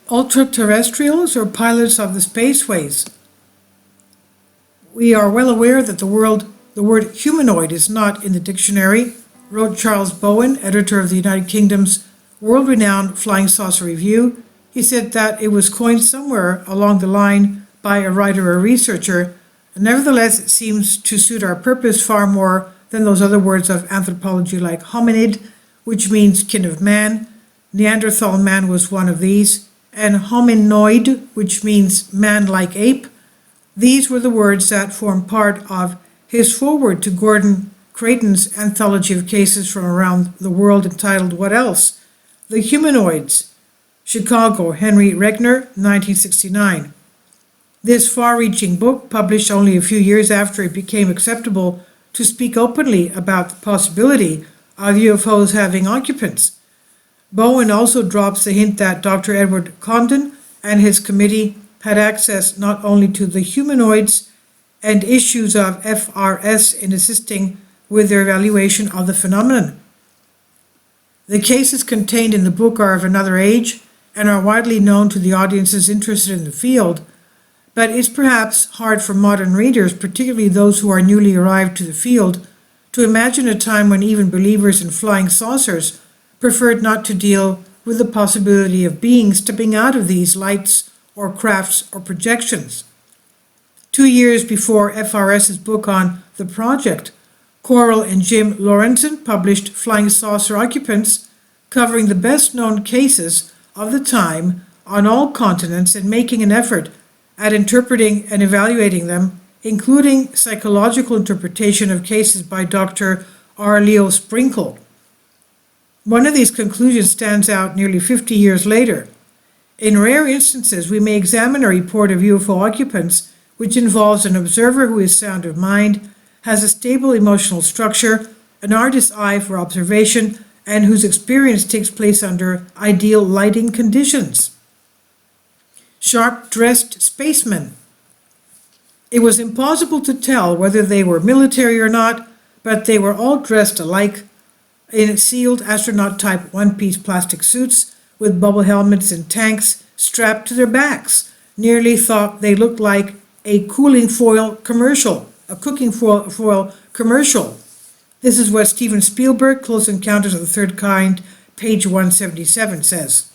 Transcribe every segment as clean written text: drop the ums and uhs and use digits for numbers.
Ultraterrestrials or pilots of the Spaceways? We are well aware that the word humanoid is not in the dictionary, wrote Charles Bowen, editor of the United Kingdom's world-renowned Flying Saucer Review. He said that it was coined somewhere along the line by a writer or researcher. Nevertheless, it seems to suit our purpose far more than those other words of anthropology like hominid, which means kin of man. Neanderthal man was one of these, and hominoid, which means man-like ape. These were the words that formed part of his foreword to Gordon Creighton's anthology of cases from around the world entitled What Else? The Humanoids, Chicago, Henry Regner, 1969. This far-reaching book, published only a few years after it became acceptable to speak openly about the possibility of UFOs having occupants. Bowen also drops the hint that Dr. Edward Condon and his committee had access not only to the humanoids and issues of FRS in assisting with their evaluation of the phenomenon. The cases contained in the book are of another age and are widely known to the audiences interested in the field, but it's perhaps hard for modern readers, particularly those who are newly arrived to the field, to imagine a time when even believers in flying saucers preferred not to deal with the possibility of beings stepping out of these lights or crafts or projections. 2 years before FRS's book on the project, Coral and Jim Lorenzen published Flying Saucer Occupants, covering the best-known cases of the time on all continents and making an effort at interpreting and evaluating them, including psychological interpretation of cases by Dr. R. Leo Sprinkle. One of these conclusions stands out nearly 50 years later. In rare instances, we may examine a report of UFO occupants which involves an observer who is sound of mind, has a stable emotional structure, an artist's eye for observation, and whose experience takes place under ideal lighting conditions. Sharp-dressed spacemen. It was impossible to tell whether they were military or not, but they were all dressed alike in sealed astronaut-type one-piece plastic suits with bubble helmets and tanks strapped to their backs. Nearly thought they looked like a cooking foil commercial. This is what Steven Spielberg, Close Encounters of the Third Kind, page 177 says.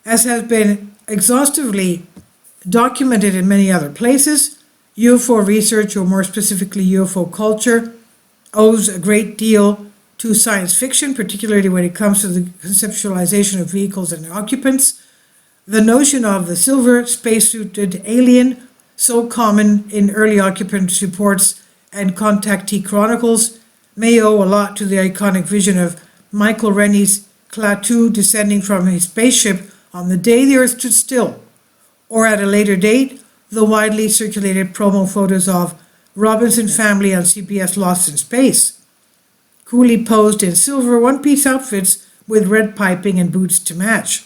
As has been exhaustively documented in many other places, UFO research, or more specifically UFO culture, owes a great deal to science fiction, particularly when it comes to the conceptualization of vehicles and occupants. The notion of the silver spacesuited alien, so common in early occupant reports and contactee chronicles, may owe a lot to the iconic vision of Michael Rennie's Klaatu descending from his spaceship on the day the Earth stood still, or at a later date, the widely circulated promo photos of Robinson family on CBS Lost in Space, coolly posed in silver one-piece outfits with red piping and boots to match.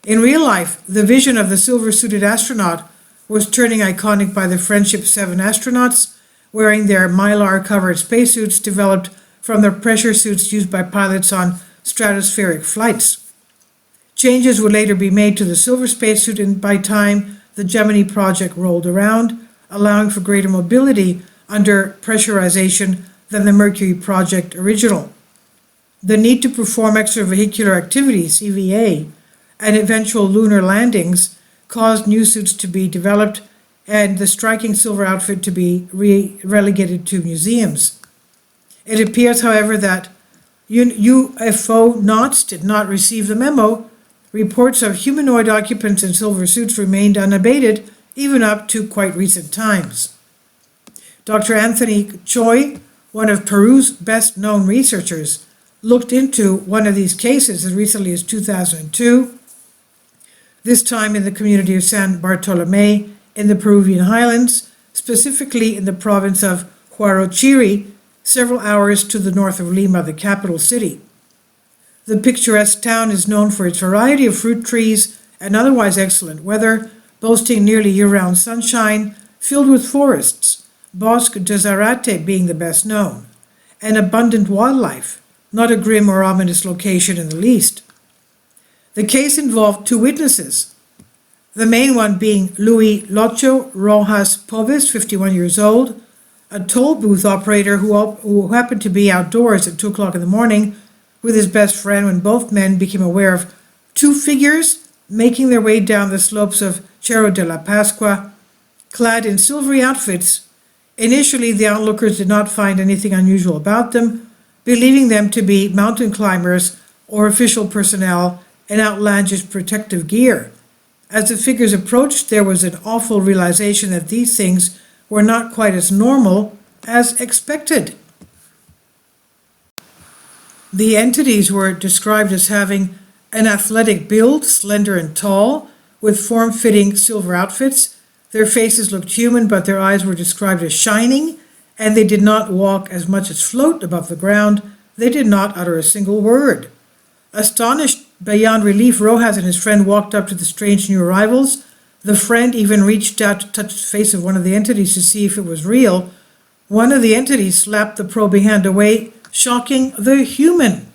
In real life, the vision of the silver-suited astronaut was turning iconic by the Friendship 7 astronauts wearing their mylar-covered spacesuits developed from the pressure suits used by pilots on stratospheric flights. Changes would later be made to the silver spacesuit and by time the Gemini project rolled around, allowing for greater mobility under pressurization than the Mercury project original. The need to perform extravehicular activities, EVA, and eventual lunar landings caused new suits to be developed and the striking silver outfit to be relegated to museums. It appears, however, that UFO knots did not receive the memo. Reports of humanoid occupants in silver suits remained unabated even up to quite recent times. Dr. Anthony Choi, one of Peru's best-known researchers, looked into one of these cases as recently as 2002, this time in the community of San Bartolomé in the Peruvian highlands, specifically in the province of Huarochirí, several hours to the north of Lima, the capital city. The picturesque town is known for its variety of fruit trees and otherwise excellent weather, boasting nearly year-round sunshine, filled with forests, Bosque de Zarate being the best known, and abundant wildlife, not a grim or ominous location in the least. The case involved two witnesses, the main one being Luis Locho Rojas Povis, 51 years old, a toll booth operator who happened to be outdoors at 2 o'clock in the morning with his best friend when both men became aware of two figures making their way down the slopes of Cerro de la Pascua, clad in silvery outfits. Initially, the onlookers did not find anything unusual about them, believing them to be mountain climbers or official personnel in outlandish protective gear. As the figures approached, there was an awful realization that these things were not quite as normal as expected. The entities were described as having an athletic build, slender and tall, with form-fitting silver outfits. Their faces looked human, but their eyes were described as shining, and they did not walk as much as float above the ground. They did not utter a single word. Astonished beyond relief, Rojas and his friend walked up to the strange new arrivals. The friend even reached out to touch the face of one of the entities to see if it was real. One of the entities slapped the probing hand away, shocking the human.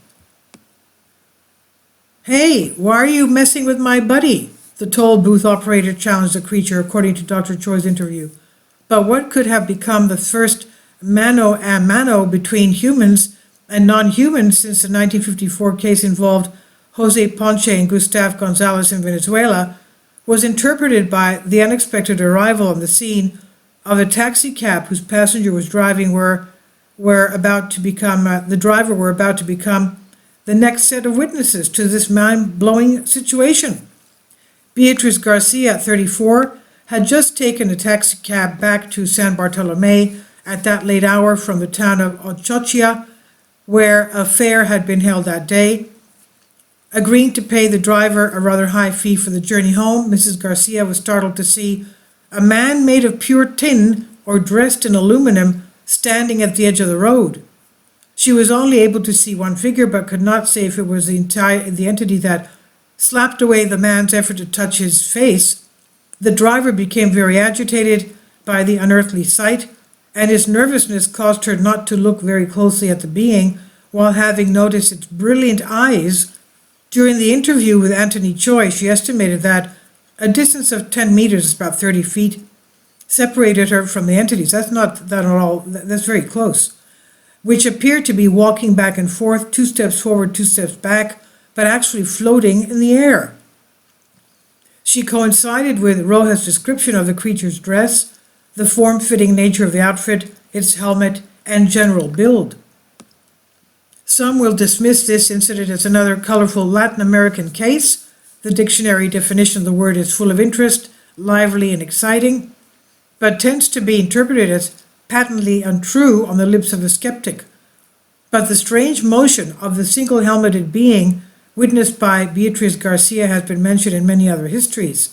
"Hey, why are you messing with my buddy?" the toll booth operator challenged the creature, according to Dr. Choi's interview. But what could have become the first mano a mano between humans and non-humans since the 1954 case involved Jose Ponce and Gustave Gonzalez in Venezuela was interpreted by the unexpected arrival on the scene of a taxi cab whose passenger was driving the driver were about to become the next set of witnesses to this mind-blowing situation. Beatriz Garcia, 34, had just taken a taxi cab back to San Bartolome at that late hour from the town of Ochochia, where a fair had been held that day. Agreeing to pay the driver a rather high fee for the journey home, Mrs. Garcia was startled to see a man made of pure tin or dressed in aluminum standing at the edge of the road. She was only able to see one figure, but could not say if it was the entity that slapped away the man's effort to touch his face. The driver became very agitated by the unearthly sight, and his nervousness caused her not to look very closely at the being while having noticed its brilliant eyes. During the interview with Anthony Choi, she estimated that a distance of 10 meters, about 30 feet, separated her from the entities. That's not that at all, that's very close, which appeared to be walking back and forth, 2 steps forward, 2 steps back, but actually floating in the air. She coincided with Rojas' description of the creature's dress, the form-fitting nature of the outfit, its helmet, and general build. Some will dismiss this incident as another colorful Latin American case. The dictionary definition of the word is full of interest, lively, and exciting, but tends to be interpreted as patently untrue on the lips of a skeptic. But the strange motion of the single-helmeted being witnessed by Beatriz Garcia has been mentioned in many other histories.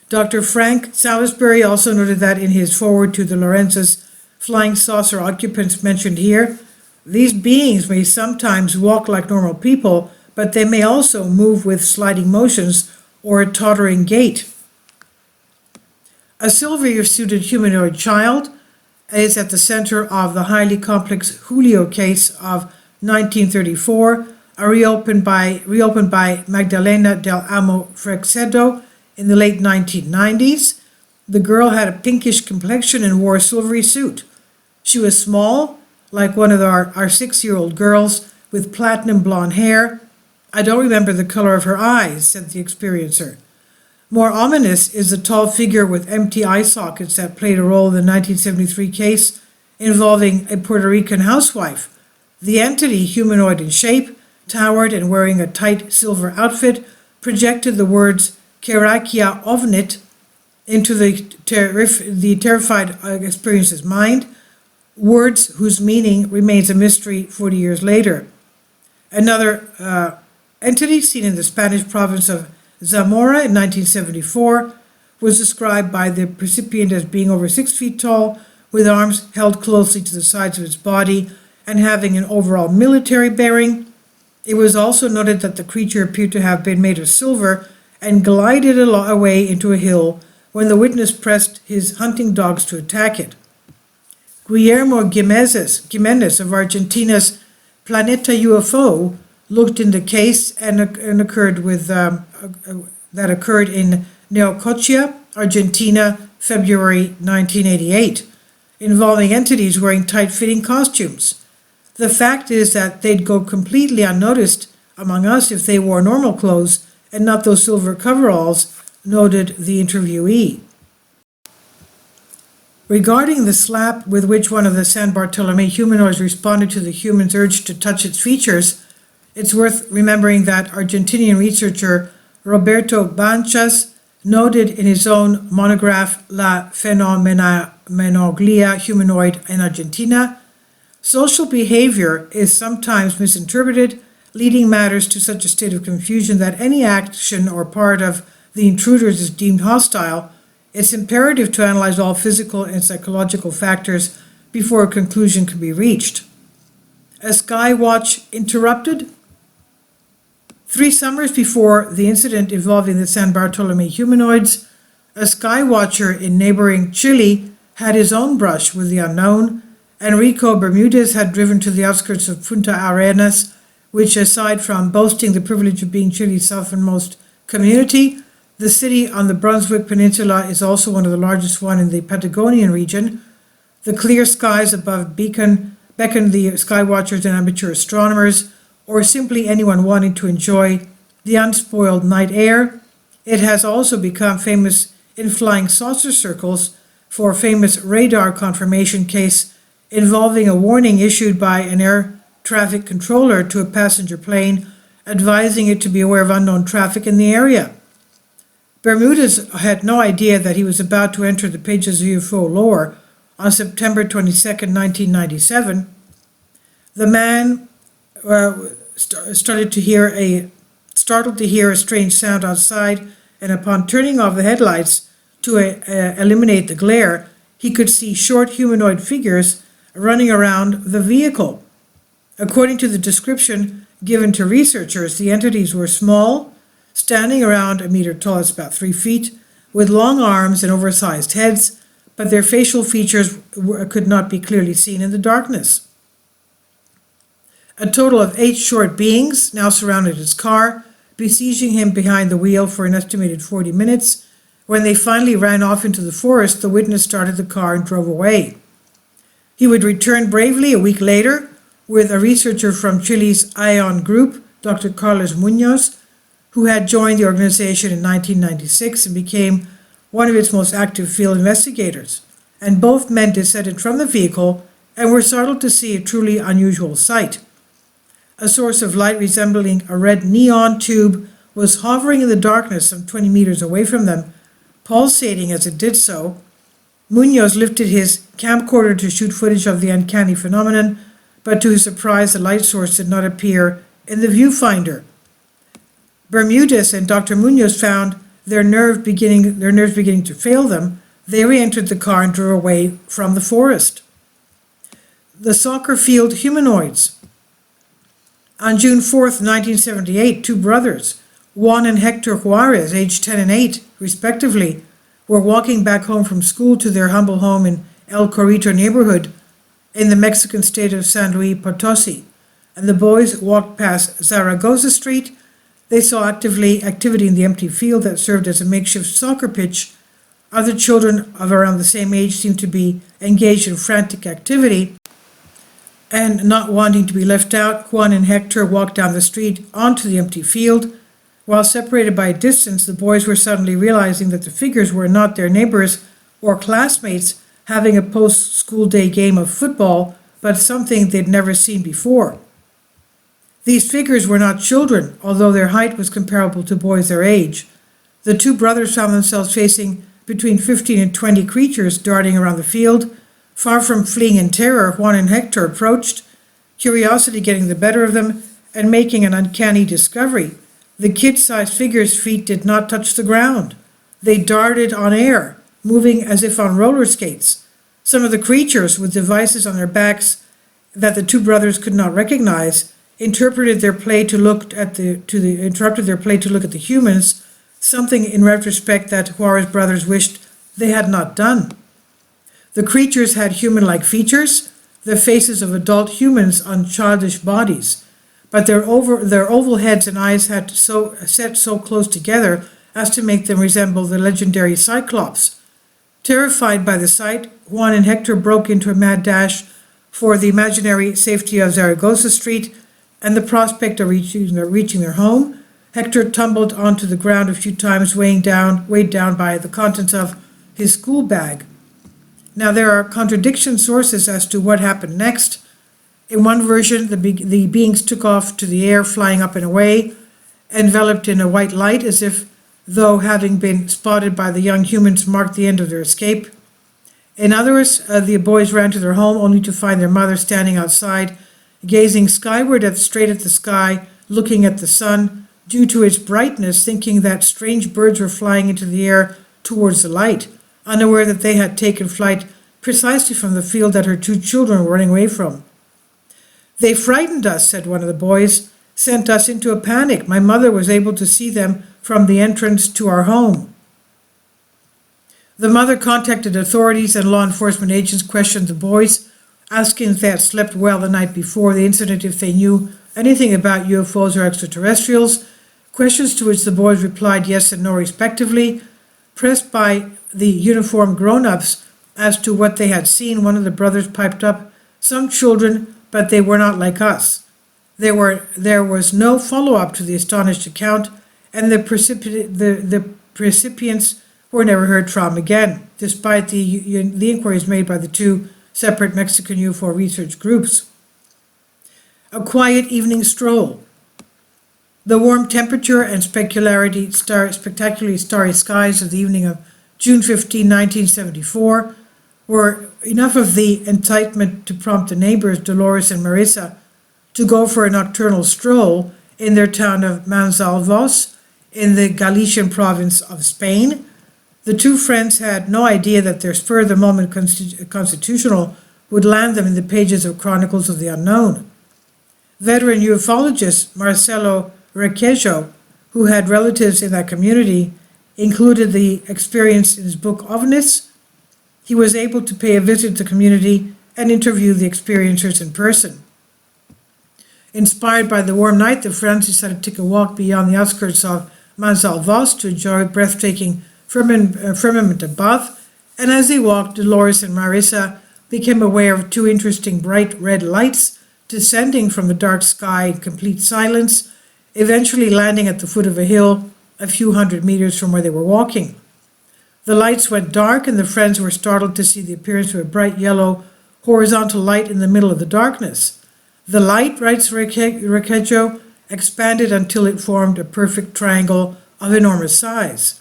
Dr. Frank Salisbury also noted that in his foreword to the Lorenz's flying saucer occupants mentioned here, these beings may sometimes walk like normal people, but they may also move with sliding motions or a tottering gait. A silver-suited humanoid child is at the center of the highly complex Julio case of 1934, reopened by Magdalena del Amo Freixedo in the late 1990s. The girl had a pinkish complexion and wore a silvery suit. She was small, like one of our 6-year-old girls, with platinum blonde hair. "I don't remember the color of her eyes," said the experiencer. More ominous is the tall figure with empty eye sockets that played a role in the 1973 case involving a Puerto Rican housewife. The entity, humanoid in shape, towered and wearing a tight silver outfit, projected the words "Kerakia Ovnit" into the terrified experiencer's mind, words whose meaning remains a mystery 40 years later. Another entity seen in the Spanish province of Zamora in 1974 was described by the recipient as being over 6 feet tall, with arms held closely to the sides of its body and having an overall military bearing. It was also noted that the creature appeared to have been made of silver and glided away into a hill when the witness pressed his hunting dogs to attack it. Guillermo Jimenez of Argentina's Planeta UFO looked in the case and occurred with that occurred in Neocochea, Argentina, February 1988, involving entities wearing tight-fitting costumes. The fact is that they'd go completely unnoticed among us if they wore normal clothes and not those silver coveralls, noted the interviewee. Regarding the slap with which one of the San Bartolome humanoids responded to the human's urge to touch its features, it's worth remembering that Argentinian researcher Roberto Banchas noted in his own monograph La Phenomenoglia Humanoid in Argentina, social behavior is sometimes misinterpreted, leading matters to such a state of confusion that any action or part of the intruders is deemed hostile. It's imperative to analyze all physical and psychological factors before a conclusion can be reached. A sky watch interrupted? 3 summers before the incident involving the San Bartolome humanoids, a sky watcher in neighboring Chile had his own brush with the unknown. Enrico Bermudez had driven to the outskirts of Punta Arenas, which, aside from boasting the privilege of being Chile's southernmost community, the city on the Brunswick Peninsula is also one of the largest one in the Patagonian region. The clear skies above beckoned the sky watchers and amateur astronomers, or simply anyone wanting to enjoy the unspoiled night air. It has also become famous in flying saucer circles for a famous radar confirmation case involving a warning issued by an air traffic controller to a passenger plane, advising it to be aware of unknown traffic in the area. Bermudez had no idea that he was about to enter the pages of UFO lore on September 22, 1997. The man startled to hear a strange sound outside, and upon turning off the headlights to eliminate the glare, he could see short humanoid figures running around the vehicle. According to the description given to researchers, the entities were small, standing around a meter tall, it's about 3 feet, with long arms and oversized heads, but their facial features could not be clearly seen in the darkness. A total of 8 short beings now surrounded his car, besieging him behind the wheel for an estimated 40 minutes. When they finally ran off into the forest, the witness started the car and drove away. He would return bravely a week later with a researcher from Chile's ION group, Dr. Carlos Munoz, who had joined the organization in 1996 and became one of its most active field investigators. And both men descended from the vehicle and were startled to see a truly unusual sight. A source of light resembling a red neon tube was hovering in the darkness some 20 meters away from them, pulsating as it did so. Munoz lifted his camcorder to shoot footage of the uncanny phenomenon, but to his surprise, the light source did not appear in the viewfinder. Bermudez and Dr. Munoz found their nerves beginning to fail them. They re-entered the car and drove away from the forest. The soccer field humanoids. On June 4th, 1978, 2 brothers, Juan and Hector Juarez, aged 10 and 8, respectively, were walking back home from school to their humble home in El Corrito neighborhood in the Mexican state of San Luis Potosi, and the boys walked past Zaragoza Street. They saw activity in the empty field that served as a makeshift soccer pitch. Other children of around the same age seemed to be engaged in frantic activity, and not wanting to be left out, Juan and Hector walked down the street onto the empty field. While separated by a distance, the boys were suddenly realizing that the figures were not their neighbors or classmates having a post-school day game of football, but something they'd never seen before. These figures were not children, although their height was comparable to boys their age. The 2 brothers found themselves facing between 15 and 20 creatures darting around the field. Far from fleeing in terror, Juan and Hector approached, curiosity getting the better of them, and making an uncanny discovery. The kid-sized figures' feet did not touch the ground. They darted on air, moving as if on roller skates. Some of the creatures, with devices on their backs that the 2 brothers could not recognize, interrupted their play to look at the humans, something in retrospect that Juarez brothers wished they had not done. The creatures had human-like features, the faces of adult humans on childish bodies, but their oval heads and eyes had set so close together as to make them resemble the legendary Cyclops. Terrified by the sight, Juan and Hector broke into a mad dash for the imaginary safety of Zaragoza Street and the prospect of reaching their home. Hector tumbled onto the ground a few times, weighed down by the contents of his school bag. Now, there are contradiction sources as to what happened next. In one version, the beings took off to the air, flying up and away, enveloped in a white light, as if though having been spotted by the young humans marked the end of their escape. In others, the boys ran to their home only to find their mother standing outside, gazing skyward straight at the sky, looking at the sun, due to its brightness, thinking that strange birds were flying into the air towards the light, unaware that they had taken flight precisely from the field that her two children were running away from. "They frightened us," said one of the boys, "sent us into a panic. My mother was able to see them from the entrance to our home." The mother contacted authorities, and law enforcement agents questioned the boys, asking if they had slept well the night before the incident, if they knew anything about UFOs or extraterrestrials, questions to which the boys replied yes and no respectively. Pressed by the uniformed grown-ups as to what they had seen, one of the brothers piped up, "Some children, but they were not like us." There was no follow-up to the astonished account, and the recipients were never heard from again, despite the inquiries made by the two separate Mexican UFO research groups. A quiet evening stroll. The warm temperature and spectacularly starry skies of the evening of June 15, 1974, were enough of the incitement to prompt the neighbors, Dolores and Marisa, to go for a nocturnal stroll in their town of Manzalvos in the Galician province of Spain. The two friends had no idea that their spur-of-the-moment constitutional would land them in the pages of Chronicles of the Unknown. Veteran ufologist Marcelo Requejo, who had relatives in that community, included the experience in his book OVNIs. He was able to pay a visit to the community and interview the experiencers in person. Inspired by the warm night, the friends decided to take a walk beyond the outskirts of Manzalvos to enjoy breathtaking firmament above, and as they walked, Dolores and Marisa became aware of two interesting bright red lights descending from the dark sky in complete silence, eventually landing at the foot of a hill a few hundred meters from where they were walking. The lights went dark, and the friends were startled to see the appearance of a bright yellow horizontal light in the middle of the darkness. The light, writes Requejo, expanded until it formed a perfect triangle of enormous size.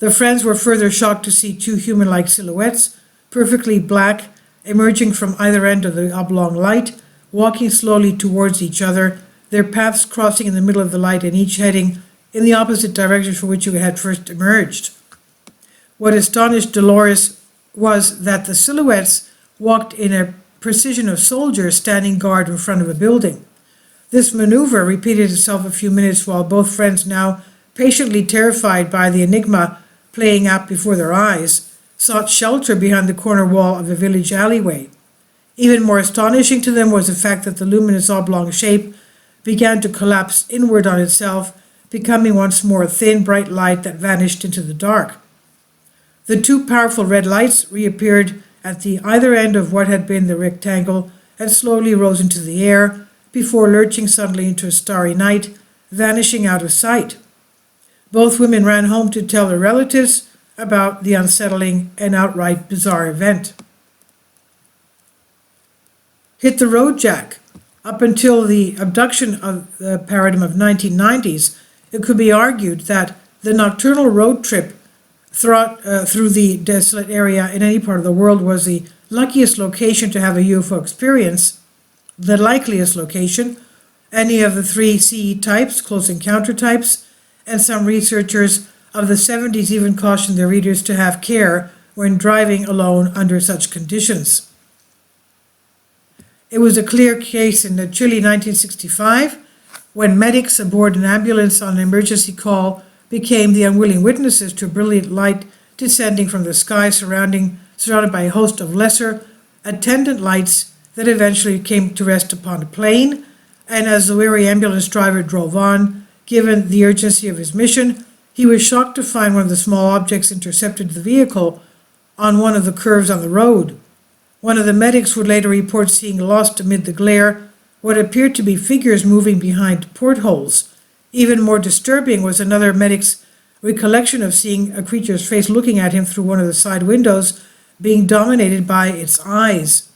The friends were further shocked to see two human-like silhouettes, perfectly black, emerging from either end of the oblong light, walking slowly towards each other, their paths crossing in the middle of the light and each heading in the opposite direction from which it had first emerged. What astonished Dolores was that the silhouettes walked in a precision of soldiers standing guard in front of a building. This maneuver repeated itself a few minutes while both friends, now patiently terrified by the enigma playing out before their eyes, sought shelter behind the corner wall of a village alleyway. Even more astonishing to them was the fact that the luminous oblong shape began to collapse inward on itself, becoming once more a thin, bright light that vanished into the dark. The two powerful red lights reappeared at the either end of what had been the rectangle and slowly rose into the air before lurching suddenly into a starry night, vanishing out of sight. Both women ran home to tell their relatives about the unsettling and outright bizarre event. Hit the road, Jack. Up until the abduction of the paradigm of 1990s, it could be argued that the nocturnal road trip through the desolate area in any part of the world was the luckiest location to have a UFO experience, the likeliest location. Any of the three CE types, close encounter types, and some researchers of the 70s even cautioned their readers to have care when driving alone under such conditions. It was a clear case in Chile 1965 when medics aboard an ambulance on an emergency call became the unwilling witnesses to a brilliant light descending from the sky surrounded by a host of lesser attendant lights that eventually came to rest upon a plane, and as the weary ambulance driver drove on, given the urgency of his mission, he was shocked to find one of the small objects intercepted the vehicle on one of the curves on the road. One of the medics would later report seeing lost amid the glare what appeared to be figures moving behind portholes. Even more disturbing was another medic's recollection of seeing a creature's face looking at him through one of the side windows, being dominated by its eyes.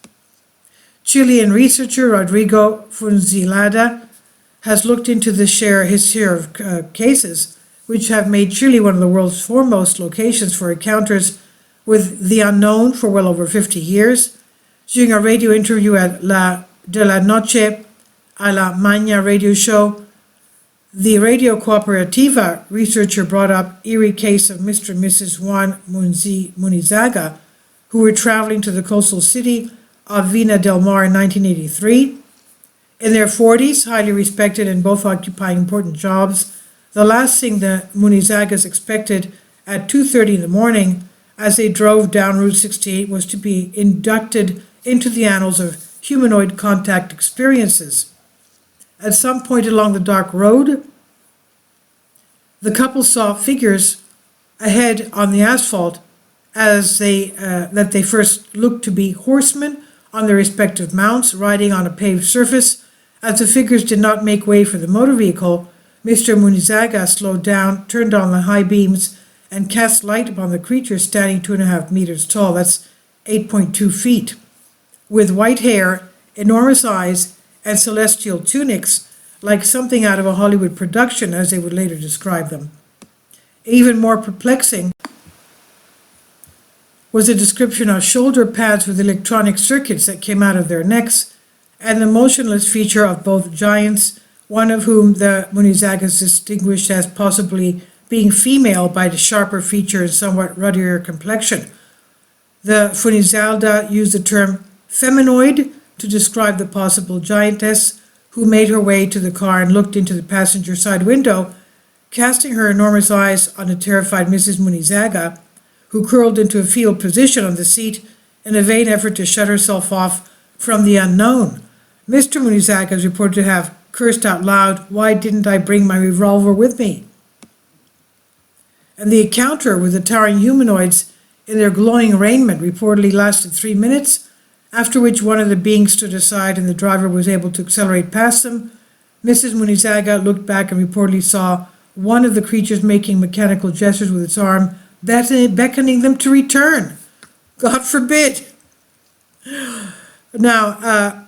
Chilean researcher Rodrigo Funzilada has looked into his share of cases, which have made Chile one of the world's foremost locations for encounters with the unknown for well over 50 years. During a radio interview at De la Noche a la Mañana radio show, the Radio Cooperativa researcher brought up eerie case of Mr. and Mrs. Juan Munizaga, who were traveling to the coastal city of Vina del Mar in 1983. In their 40s, highly respected and both occupying important jobs, the last thing the Munizagas expected at 2:30 in the morning as they drove down Route 68 was to be inducted into the annals of humanoid contact experiences. At some point along the dark road, the couple saw figures ahead on the asphalt as that they first looked to be horsemen on their respective mounts riding on a paved surface. As the figures did not make way for the motor vehicle, Mr. Munizaga slowed down, turned on the high beams, and cast light upon the creature standing 2.5 meters tall, that's 8.2 feet, with white hair, enormous eyes, and celestial tunics, like something out of a Hollywood production, as they would later describe them. Even more perplexing was a description of shoulder pads with electronic circuits that came out of their necks, and the motionless feature of both giants, one of whom the Munizagas distinguished as possibly being female by the sharper feature and somewhat ruddier complexion. The Funizalda used the term feminoid to describe the possible giantess, who made her way to the car and looked into the passenger side window, casting her enormous eyes on the terrified Mrs. Munizaga, who curled into a fetal position on the seat in a vain effort to shut herself off from the unknown. Mr. Munizaga is reported to have cursed out loud, "Why didn't I bring my revolver with me?" And the encounter with the towering humanoids in their glowing raiment reportedly lasted 3 minutes, after which one of the beings stood aside and the driver was able to accelerate past them. Mrs. Munizaga looked back and reportedly saw one of the creatures making mechanical gestures with its arm, beckoning them to return. God forbid. Now,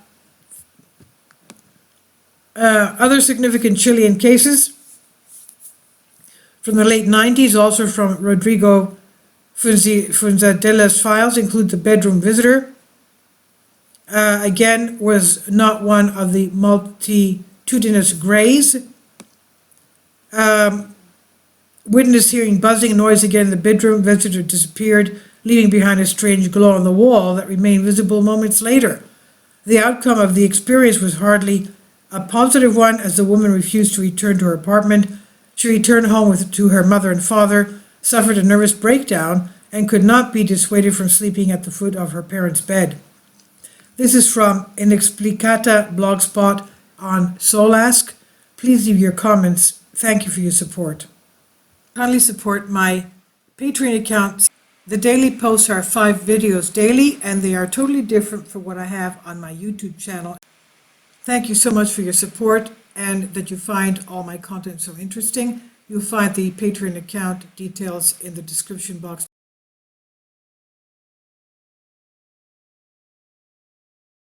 other significant Chilean cases from the late 90s, also from Rodrigo Funzadela's files, include the bedroom visitor. Again, was not one of the multitudinous greys. Witness hearing buzzing noise again in the bedroom. Visitor disappeared, leaving behind a strange glow on the wall that remained visible moments later. The outcome of the experience was hardly a positive one, as the woman refused to return to her apartment. She returned home to her mother and father, suffered a nervous breakdown, and could not be dissuaded from sleeping at the foot of her parents' bed. This is from Inexplicata blogspot on Solask. Please leave your comments. Thank you for your support. Kindly support my Patreon account. The daily posts are 5 videos daily, and they are totally different from what I have on my YouTube channel. Thank you so much for your support and that you find all my content so interesting. You'll find the Patreon account details in the description box